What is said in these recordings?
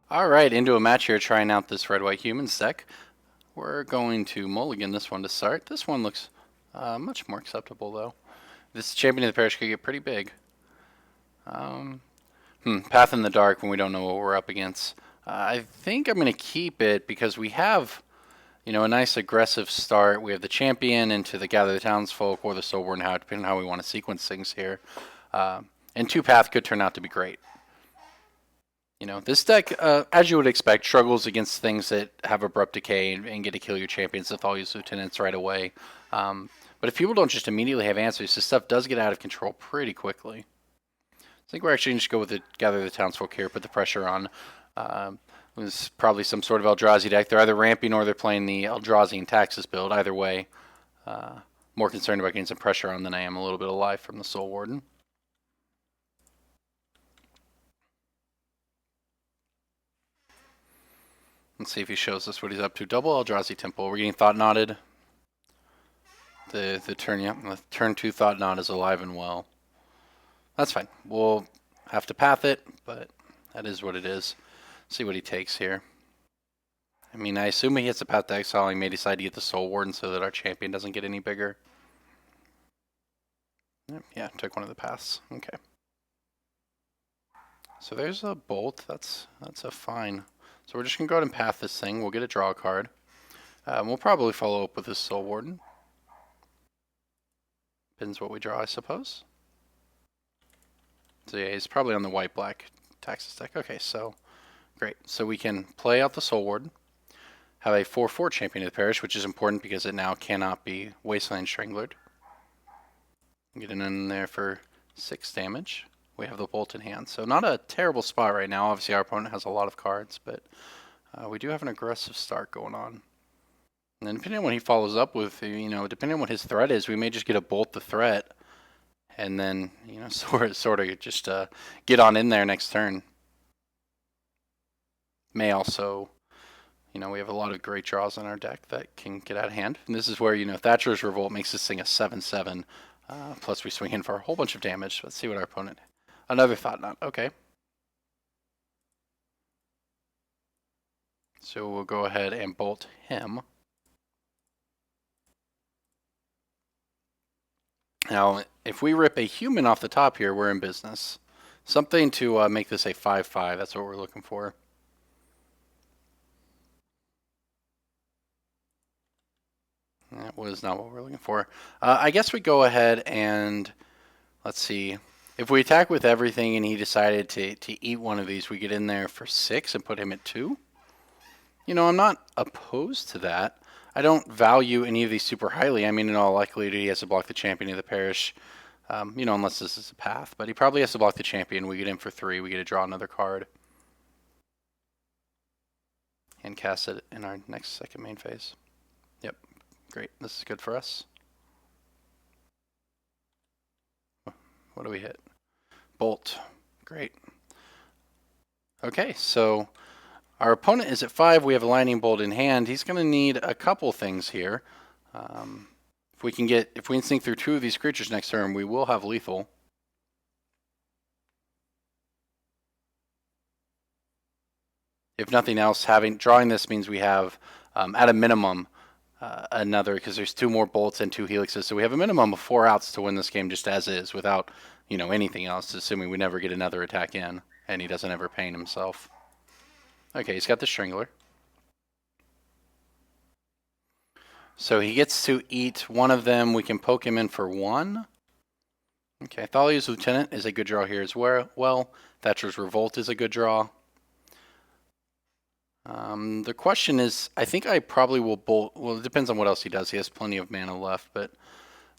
Alright, into a match here trying out this red-white humans deck. We're going to mulligan this one to start. This one looks much more acceptable though. This champion of the parish could get pretty big. Path in the dark when we don't know what we're up against. I think I'm going to keep it because we have, a nice aggressive start. We have the champion into the Gather the Townsfolk or the Soulborn, depending on how we want to sequence things here. And 2-path could turn out to be great. This deck, as you would expect, struggles against things that have abrupt decay and get to kill your champions with all your lieutenants right away. But if people don't just immediately have answers, this stuff does get out of control pretty quickly. I think we're actually going to go with the Gather the Townsfolk here, put the pressure on. It was probably some sort of Eldrazi deck. They're either ramping or they're playing the Eldrazi and Taxes build. Either way, more concerned about getting some pressure on than I am a little bit of life from the Soul Warden. Let's see if he shows us what he's up to. Double Eldrazi Temple. We're getting Thought Knotted. The turn 2 Thought Knot is alive and well. That's fine. We'll have to path it, but that is what it is. See what he takes here. I mean, I assume he hits a path to exile. He may decide to get the Soul Warden so that our champion doesn't get any bigger. Yeah, took one of the paths. Okay. So there's a bolt. That's a fine. So we're just going to go ahead and path this thing. We'll get a draw card. We'll probably follow up with this Soul Warden. Depends what we draw, I suppose. So yeah, he's probably on the white-black Taxes deck. Okay, so great. So we can play out the Soul Warden. Have a 4/4 Champion of the Parish, which is important because it now cannot be Wasteland Stranglered. Get it in there for 6 damage. We have the bolt in hand. So not a terrible spot right now. Obviously our opponent has a lot of cards, but we do have an aggressive start going on. And then depending on what he follows up with, depending on what his threat is, we may just get a bolt the threat and then, sort of just get on in there next turn. May also, we have a lot of great draws on our deck that can get out of hand. And this is where, Thatcher's Revolt makes this thing a 7/7. Plus we swing in for a whole bunch of damage. Let's see what our opponent... Another Thought Knot. Okay. So we'll go ahead and bolt him. Now, if we rip a human off the top here, we're in business. Something to make this a 5/5. That's what we're looking for. That was not what we're looking for. I guess we go ahead and... Let's see. If we attack with everything and he decided to eat one of these, we get in there for 6 and put him at 2. I'm not opposed to that. I don't value any of these super highly. I mean, in all likelihood, he has to block the champion of the parish, unless this is a path. But he probably has to block the champion. We get in for 3. We get to draw another card. And cast it in our second main phase. Yep. Great. This is good for us. What do we hit? Bolt. Great. Okay, so our opponent is at 5. We have a Lightning Bolt in hand. He's going to need a couple things here. If we can sink through 2 of these creatures next turn, we will have lethal. If nothing else, drawing this means we have, at a minimum, another, because there's 2 more bolts and 2 helixes, so we have a minimum of 4 outs to win this game just as is, without, anything else, assuming we never get another attack in, and he doesn't ever pain himself. Okay, he's got the Strangler. So he gets to eat one of them. We can poke him in for 1. Okay, Thalia's Lieutenant is a good draw here as well. Thatcher's Revolt is a good draw. The question is, I think I probably will bolt. Well, it depends on what else he does. He has plenty of mana left, but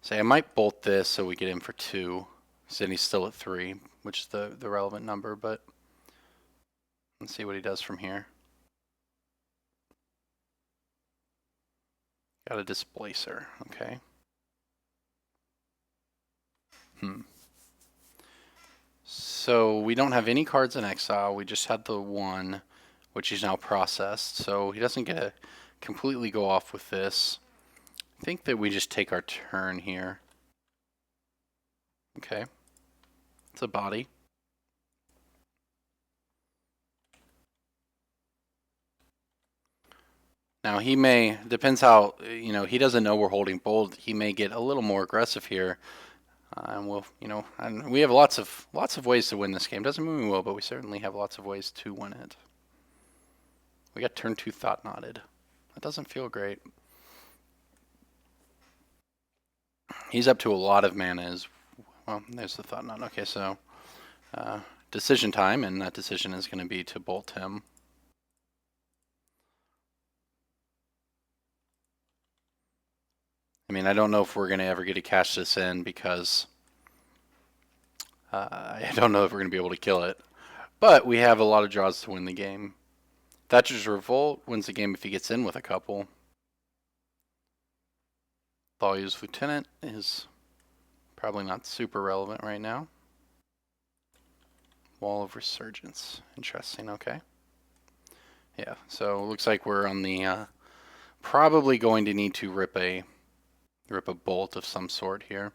say I might bolt this so we get him for 2. So then he's still at 3, which is the relevant number, but let's see what he does from here. Got a Displacer, okay. So we don't have any cards in exile. We just had the 1, which he's now processed. So he doesn't get to completely go off with this. I think that we just take our turn here. Okay. It's a body. Now he may, depends how, he doesn't know we're holding bold. He may get a little more aggressive here. And we'll, and we have lots of ways to win this game. Doesn't mean we will, but we certainly have lots of ways to win it. We got turn 2 Thought Knotted. That doesn't feel great. He's up to a lot of mana. Well, there's the Thought Knot. Okay, so decision time, and that decision is going to be to bolt him. I mean, I don't know if we're going to ever get to cash this in because I don't know if we're going to be able to kill it. But we have a lot of draws to win the game. Thatcher's Revolt wins the game if he gets in with a couple. Thalya's Lieutenant is probably not super relevant right now. Wall of Resurgence. Interesting, okay. Yeah, so it looks like we're on the probably going to need to rip a bolt of some sort here.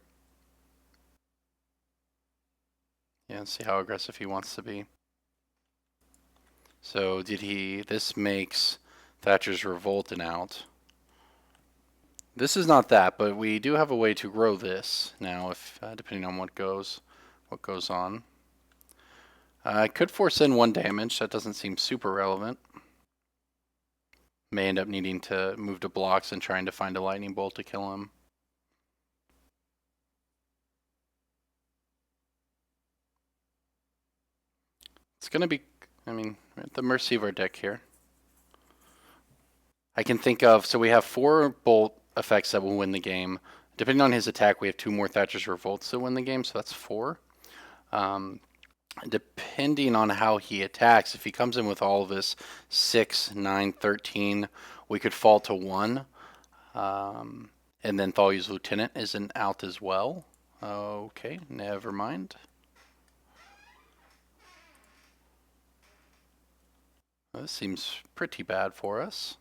Yeah, let's see how aggressive he wants to be. So this makes Thatcher's Revolt an out. This is not that, but we do have a way to grow this now, if depending on what goes on. I could force in 1 damage. That doesn't seem super relevant. May end up needing to move to blocks and trying to find a lightning bolt to kill him. It's going to be, I mean, we're at the mercy of our deck here. I can think of, so we have 4 bolt effects that will win the game. Depending on his attack, we have 2 more Thatcher's Revolts to win the game, so that's 4. Depending on how he attacks, if he comes in with all of this 6, 9, 13, we could fall to 1. And then Thalya's Lieutenant is an out as well. Okay, never mind. This seems pretty bad for us.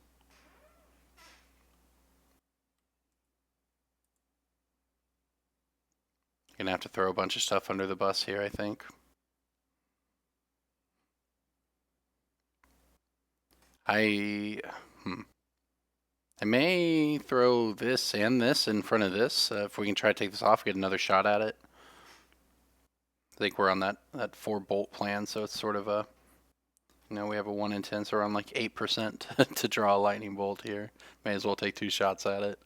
Gonna have to throw a bunch of stuff under the bus here, I think. I may throw this and this in front of this. If we can try to take this off, get another shot at it. I think we're on that 4 bolt plan, so it's sort of a, we have a 1 in 10, so we're on like 8% to draw a lightning bolt here. May as well take 2 shots at it.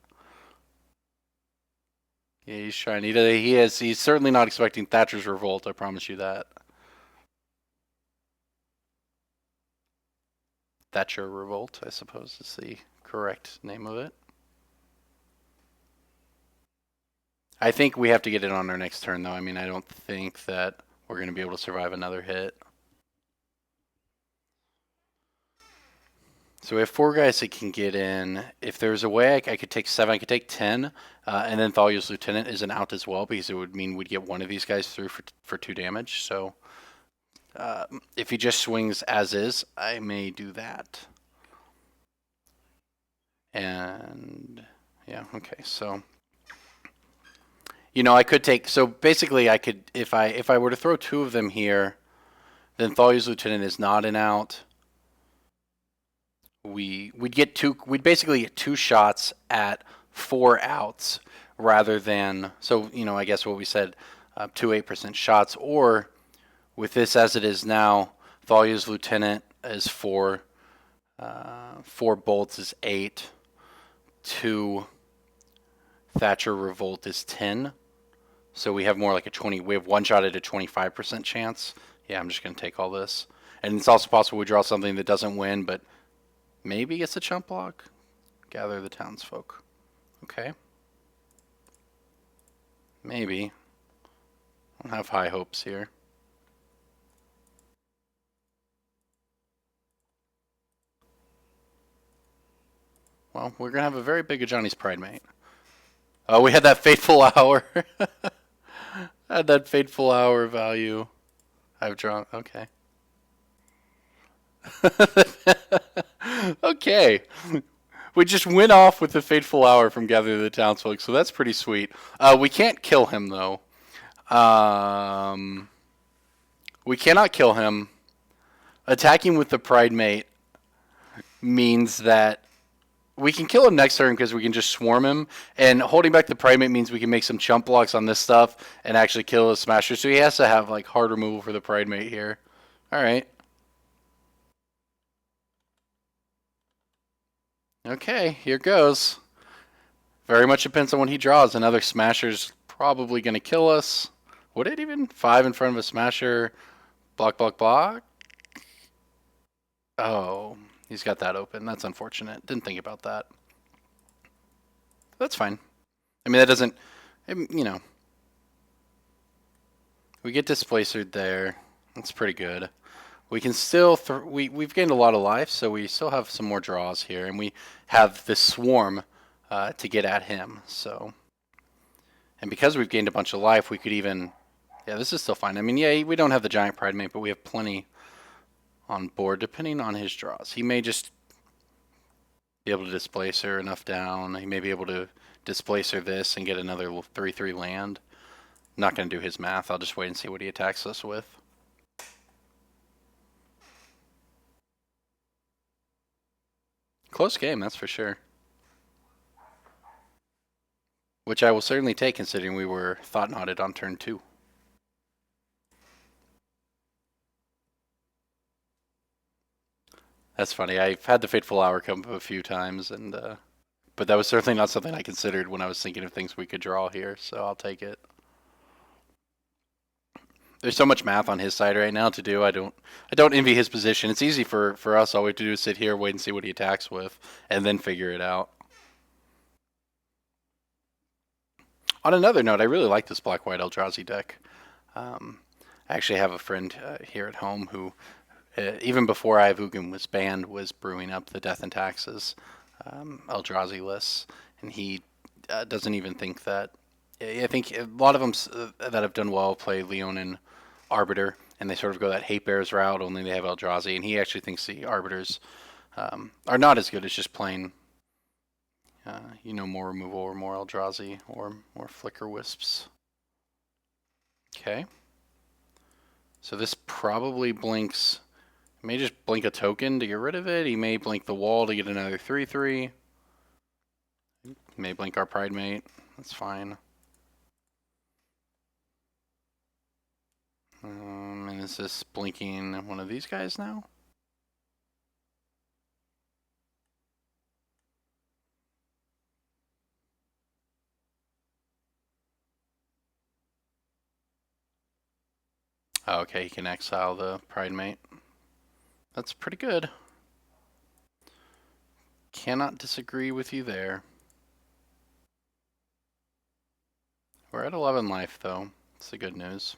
Yeah, he's trying. He's certainly not expecting Thatcher's Revolt, I promise you that. Thatcher Revolt, I suppose, is the correct name of it. I think we have to get it on our next turn, though. I mean, I don't think that we're going to be able to survive another hit. So we have 4 guys that can get in. If there's a way I could take 7, I could take 10, and then Thalya's Lieutenant is an out as well, because it would mean we'd get one of these guys through for 2 damage. So if he just swings as is, I may do that. And yeah, okay, so I could take, so basically I could, if I were to throw 2 of them here, then Thalya's Lieutenant is not an out. We'd basically get 2 shots at 4 outs rather than, so I guess what we said, 2 8% shots, or with this as it is now, Thalya's Lieutenant is 4, 4 bolts is 8, 2 Thatcher Revolt is 10, so we have more like we have 1 shot at a 25% chance. Yeah, I'm just going to take all this. And it's also possible we draw something that doesn't win, but maybe it's a chump block. Gather the townsfolk. Okay. Maybe. I don't have high hopes here. Well, we're going to have a very big Johnny's Pride Mate. Oh, we had that Fateful Hour. Had that Fateful Hour value. I've drawn. Okay. Okay. We just went off with the Fateful Hour from Gather the Townsfolk, so that's pretty sweet. We can't kill him, though. We cannot kill him. Attacking with the Pride Mate means that we can kill him next turn because we can just swarm him. And holding back the Primate means we can make some chump blocks on this stuff and actually kill his Smasher. So he has to have like hard removal for the Primate here. All right. Okay, here goes. Very much depends on what he draws. Another Smasher's probably going to kill us. Would it even? 5 in front of a Smasher. Block, block, block. Oh, he's got that open. That's unfortunate. Didn't think about that. That's fine. I mean, that doesn't, you know. We get Displacered there. That's pretty good. We can still, we've gained a lot of life, so we still have some more draws here. And we have this Swarm to get at him. So, and because we've gained a bunch of life, we could even, yeah, this is still fine. I mean, yeah, we don't have the Giant Primate, but we have plenty on board, depending on his draws. He may just be able to displace her enough down. He may be able to displace her this and get another 3/3 land. I'm not going to do his math. I'll just wait and see what he attacks us with. Close game, that's for sure. Which I will certainly take, considering we were thought knotted on turn 2. That's funny. I've had the Fateful Hour come up a few times, and but that was certainly not something I considered when I was thinking of things we could draw here, so I'll take it. There's so much math on his side right now to do. I don't envy his position. It's easy for us. All we have to do is sit here, wait and see what he attacks with, and then figure it out. On another note, I really like this black-white Eldrazi deck. I actually have a friend here at home who, even before Ivugin was banned, was brewing up the Death and Taxes Eldrazi lists, and he doesn't even think that. I think a lot of them that have done well play Leonin Arbiter, and they sort of go that Hate Bears route, only they have Eldrazi, and he actually thinks the Arbiters are not as good as just playing, more removal or more Eldrazi or more Flicker Wisps. Okay. So this probably blinks. He may just blink a token to get rid of it. He may blink the wall to get another 3/3. He may blink our Pridemate. That's fine. And is this blinking one of these guys now? Oh, okay, he can exile the Pridemate. That's pretty good. Cannot disagree with you there. We're at 11 life, though. That's the good news.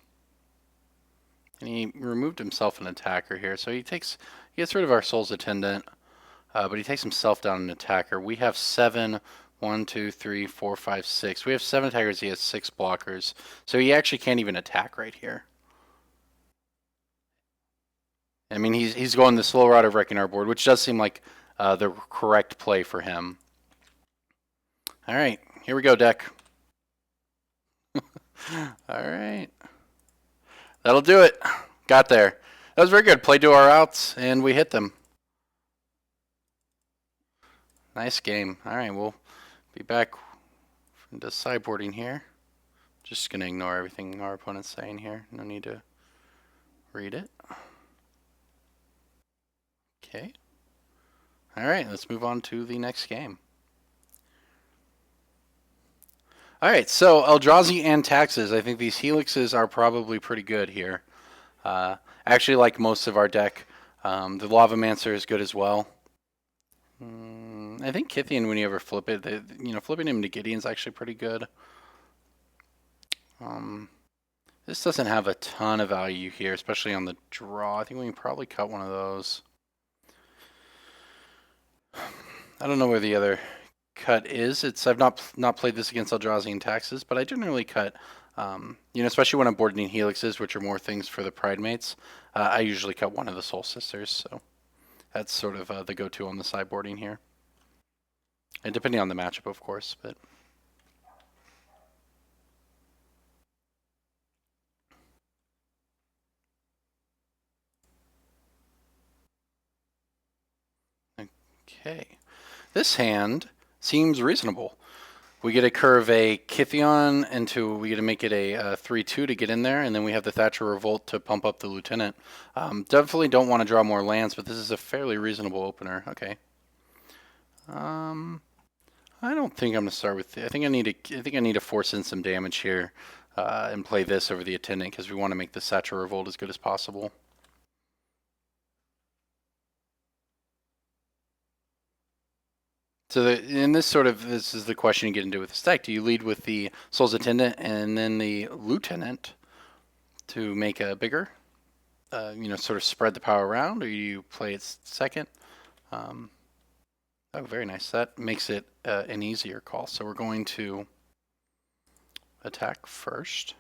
And he removed himself an attacker here, so he gets rid of our Soul's Attendant, but he takes himself down an attacker. We have 7. 1, 2, 3, 4, 5, 6. We have 7 attackers. He has 6 blockers, so he actually can't even attack right here. I mean, he's going the slow route of wrecking our board, which does seem like the correct play for him. All right, here we go, deck. All right. That'll do it. Got there. That was very good. Played to our outs, and we hit them. Nice game. All right, we'll be back into sideboarding here. Just going to ignore everything our opponent's saying here. No need to read it. Okay. All right, let's move on to the next game. All right, so Eldrazi and Taxes. I think these Helixes are probably pretty good here. Actually, like most of our deck, the Lavamancer is good as well. I think Kithian, when you ever flip it, flipping him to Gideon's actually pretty good. This doesn't have a ton of value here, especially on the draw. I think we can probably cut one of those. I don't know where the other cut is. I've not played this against Eldrazi and Taxes, but I generally cut. Especially when I'm boarding Helixes, which are more things for the Pridemates. I usually cut one of the Soul Sisters, so that's sort of the go-to on the sideboarding here. And depending on the matchup, of course, but. Okay. this hand seems reasonable. We get to curve a Kithion into, we get to make it a 3-2 to get in there, and then we have the Thatcher Revolt to pump up the Lieutenant. Definitely don't want to draw more lands, but this is a fairly reasonable opener. Okay. I don't think I'm gonna start with. I think I need to force in some damage here, and play this over the Attendant because we want to make the Thatcher Revolt as good as possible. So this is the question you get into with this deck. Do you lead with the Soul's Attendant and then the Lieutenant to make a bigger, sort of spread the power around, or you play it second? Oh, very nice. That makes it an easier call. So we're going to attack first.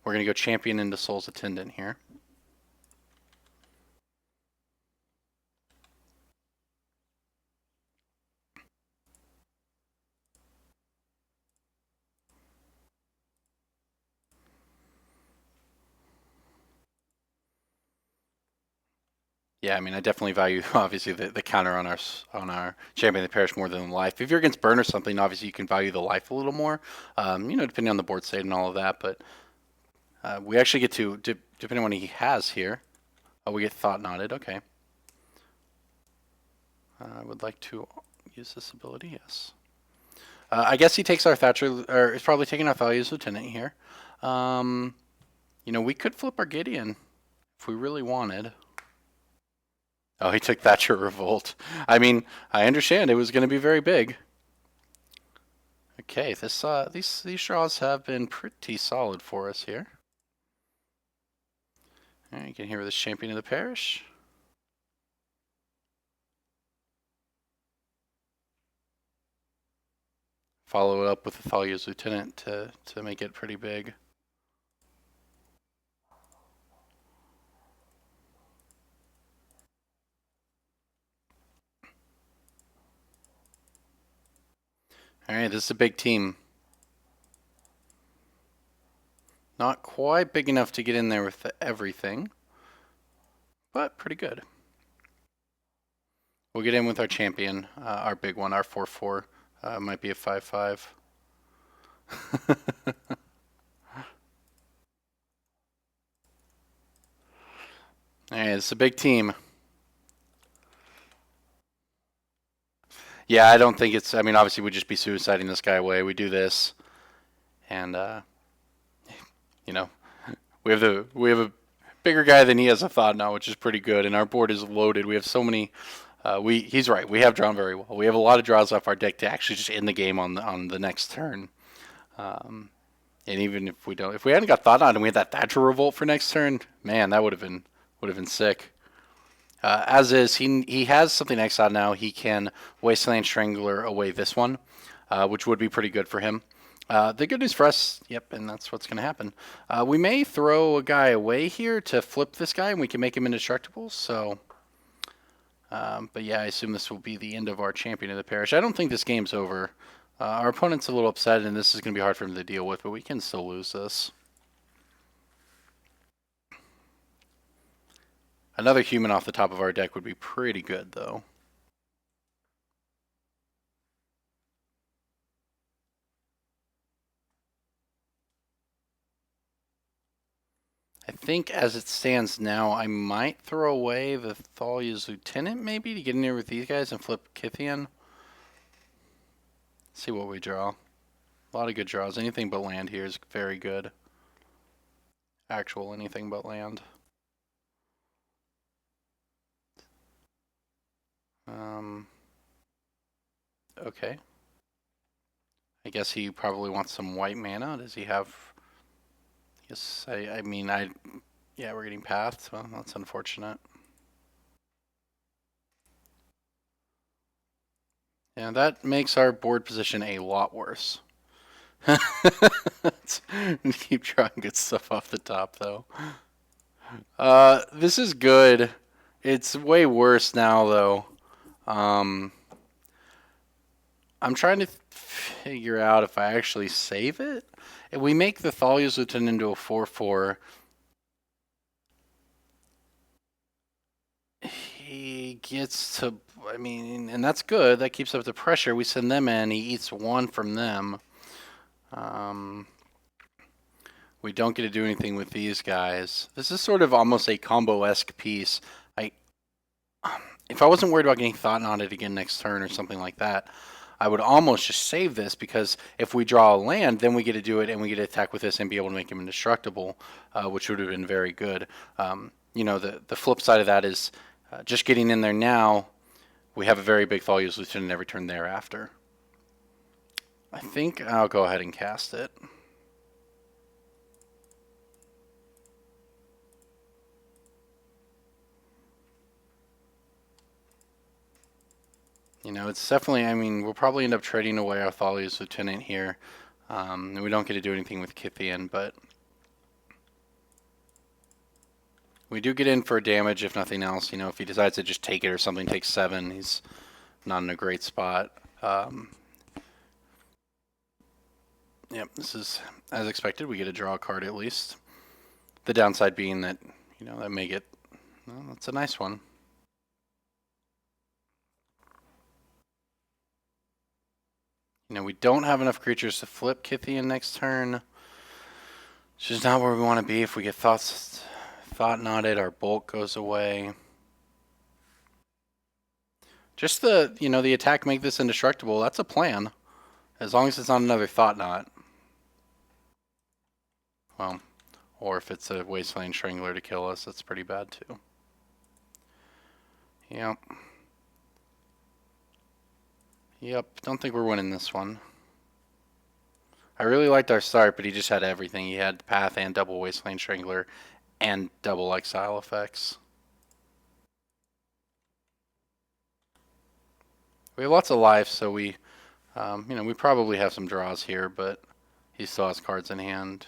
We're going to go Champion into Soul's Attendant here. Yeah, I mean, I definitely value obviously the counter on our Champion of the Parish more than the life. If you're against burn or something, obviously you can value the life a little more, depending on the board state and all of that. But we actually get to, depending on what he has here, we get Thought Knotted. Okay. I would like to use this ability. Yes. I guess he takes our Thatcher, or is probably taking our Thalia's Lieutenant here. We could flip our Gideon if we really wanted. Oh, he took Thatcher Revolt. I mean, I understand it was going to be very big. Okay, these draws have been pretty solid for us here. All right, you can hear this Champion of the Parish. Follow it up with Thalia's Lieutenant to make it pretty big. All right, this is a big team. Not quite big enough to get in there with everything, but pretty good. We'll get in with our champion, our big one, our 4/4. Might be a 5/5. All right, it's a big team. Yeah, I don't think it's. I mean, obviously, we'd just be suiciding this guy away. We do this, and we have a bigger guy than he has a Thought now, which is pretty good. And our board is loaded. We have so many. He's right. We have drawn very well. We have a lot of draws off our deck to actually just end the game on the next turn. And even if we hadn't got Thought on and we had that Thatcher Revolt for next turn, man, that would have been sick. As is, he has something exiled now. He can Wasteland Strangler away this one, which would be pretty good for him. The good news for us, yep, and that's what's going to happen. We may throw a guy away here to flip this guy, and we can make him indestructible. So, but yeah, I assume this will be the end of our Champion of the Parish. I don't think this game's over. Our opponent's a little upset, and this is going to be hard for him to deal with, but we can still lose this. Another human off the top of our deck would be pretty good, though. I think as it stands now, I might throw away the Thalia's Lieutenant, maybe, to get in here with these guys and flip Kithian. See what we draw. A lot of good draws. Anything but land here is very good. Actual anything but land. Okay. I guess he probably wants some white mana. Does he have... Yes, yeah, we're getting pathed. Well, that's unfortunate. Yeah, that makes our board position a lot worse. Keep drawing good stuff off the top, though. This is good. It's way worse now, though. I'm trying to figure out if I actually save it. If we make the Thalia's Lieutenant into a 4/4, he gets to... I mean, and that's good. That keeps up the pressure. We send them in. He eats one from them. We don't get to do anything with these guys. This is sort of almost a combo-esque piece. I, if I wasn't worried about getting Thought Knotted again next turn or something like that, I would almost just save this, because if we draw a land, then we get to do it and we get to attack with this and be able to make him indestructible, which would have been very good. You know, the flip side of that is just getting in there now, we have a very big Thalia's Lieutenant every turn thereafter. I think I'll go ahead and cast it. You know, it's definitely, I mean, we'll probably end up trading away our Thalia's Lieutenant here. And we don't get to do anything with Kithian, but we do get in for damage if nothing else. You know, if he decides to just take it or something, take 7, he's not in a great spot. Yep, this is as expected. We get to draw a card at least. The downside being that, you know, that may get, well, that's a nice one. You know, we don't have enough creatures to flip Kithian next turn. It's just not where we want to be. If we get Thought Knotted, our bulk goes away. Just the, you know, the attack make this indestructible, that's a plan. As long as it's not another Thought Knot. Well, or if it's a Wasteland Strangler to kill us, that's pretty bad too. Yep. Yep, don't think we're winning this one. I really liked our start, but he just had everything. He had Path and double Wasteland Strangler and double Exile effects. We have lots of life, so we, you know, we probably have some draws here, but he still has cards in hand.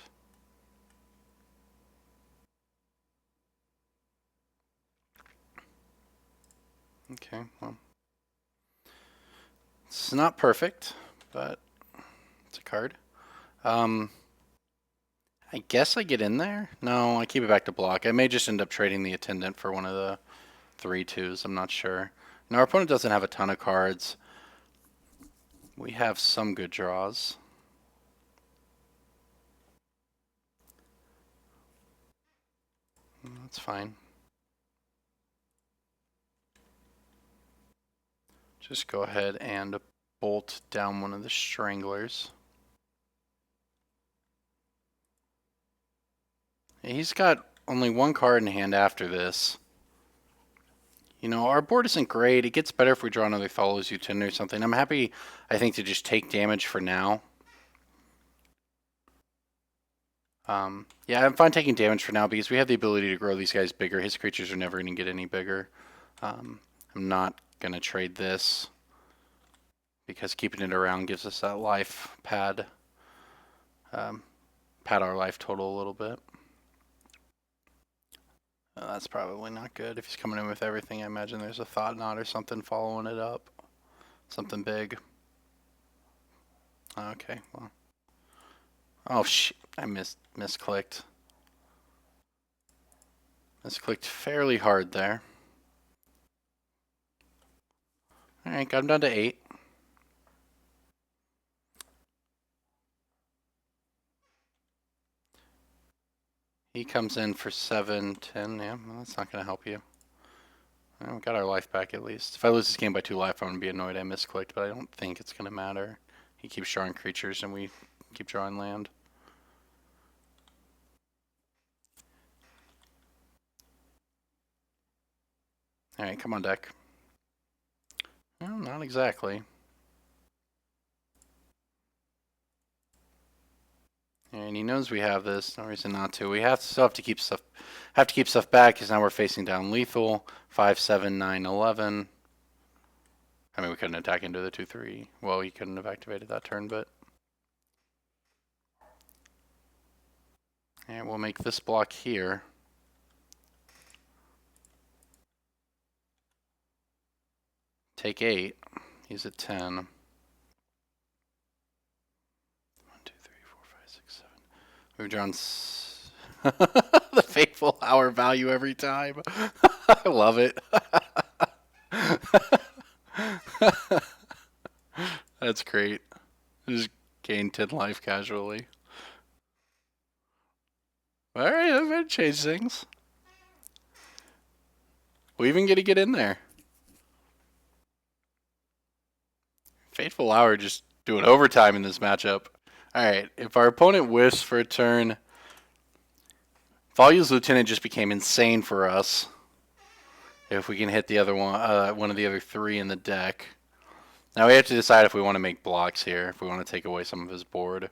Okay, well, it's not perfect, but it's a card. I guess I get in there? No, I keep it back to block. I may just end up trading the Attendant for one of the 3/2s. I'm not sure. Now, our opponent doesn't have a ton of cards. We have some good draws. That's fine. Just go ahead and bolt down one of the Stranglers. He's got only one card in hand after this. You know, our board isn't great. It gets better if we draw another Thalia's Lieutenant or something. I'm happy, I think, to just take damage for now. Yeah, I'm fine taking damage for now because we have the ability to grow these guys bigger. His creatures are never going to get any bigger. I'm not going to trade this because keeping it around gives us that life pad. Pad our life total a little bit. That's probably not good. If he's coming in with everything, I imagine there's a Thought Knot or something following it up. Something big. Okay, well. Oh, shit. I misclicked. Misclicked fairly hard there. Alright, got him down to 8. He comes in for 7, 10. Yeah, well, that's not going to help you. Well, we got our life back at least. If I lose this game by 2 life, I'm going to be annoyed I misclicked, but I don't think it's going to matter. He keeps drawing creatures and we keep drawing land. Alright, come on, deck. Well, not exactly. And he knows we have this. No reason not to. We still have to keep stuff back because now we're facing down lethal. 5, 7, 9, 11. I mean, we couldn't attack into the 2/3. Well, he couldn't have activated that turn, but. And we'll make this block here. Take 8. He's at 10. 1, 2, 3, 4, 5, 6, 7. We've drawn the Fateful hour value every time. I love it. That's great. Just gain 10 life casually. Alright, I'm gonna change things. We even get to get in there. Fateful Hour just doing overtime in this matchup. Alright, if our opponent whiffs for a turn, Volu's Lieutenant just became insane for us. If we can hit the other one of the other three in the deck. Now we have to decide if we want to make blocks here, if we want to take away some of his board.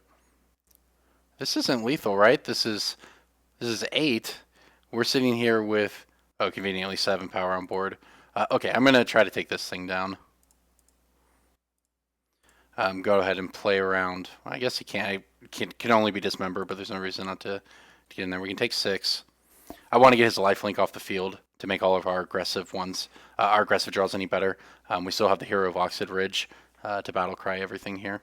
This isn't lethal, right? This is 8. We're sitting here with, oh, conveniently 7 power on board. Okay, I'm going to try to take this thing down. Go ahead and play around. I guess he can't. Can only be dismembered, but there's no reason not to get in there. We can take 6. I want to get his lifelink off the field to make all of our aggressive ones, our aggressive draws any better. We still have the Hero of Oxid Ridge to battle cry everything here.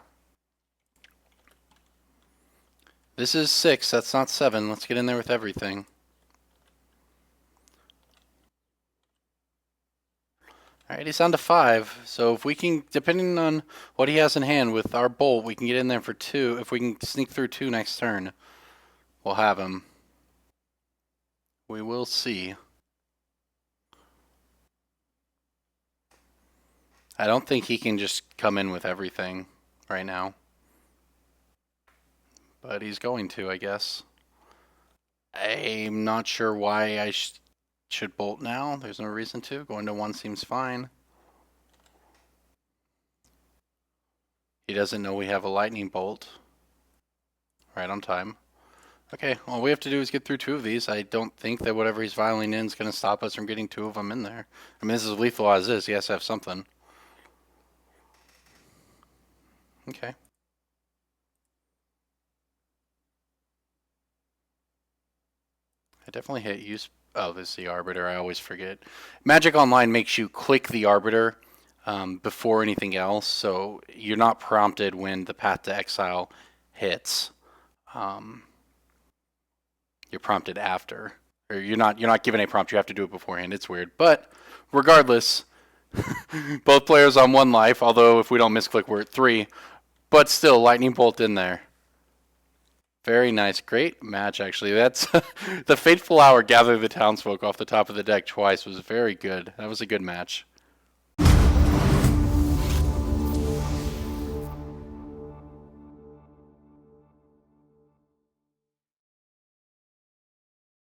This is 6. That's not 7. Let's get in there with everything. Alright, he's down to 5. So if we can, depending on what he has in hand with our bolt, we can get in there for 2. If we can sneak through 2 next turn, we'll have him. We will see. I don't think he can just come in with everything right now. But he's going to, I guess. I'm not sure why I should bolt now. There's no reason to. Going to 1 seems fine. He doesn't know we have a lightning bolt. Right on time. Okay, all we have to do is get through 2 of these. I don't think that whatever he's viling in is going to stop us from getting 2 of them in there. I mean, this is lethal as is. He has to have something. Okay. I definitely hit use. Oh, this is the Arbiter. I always forget. Magic Online makes you click the Arbiter before anything else, so you're not prompted when the Path to Exile hits. You're prompted after, or you're not given a prompt. You have to do it beforehand. It's weird, but regardless, both players on 1 life. Although if we don't misclick, we're at 3. But still, Lightning Bolt in there. Very nice. Great match, actually. That's the Fateful Hour gather the townsfolk off the top of the deck twice was very good. That was a good match.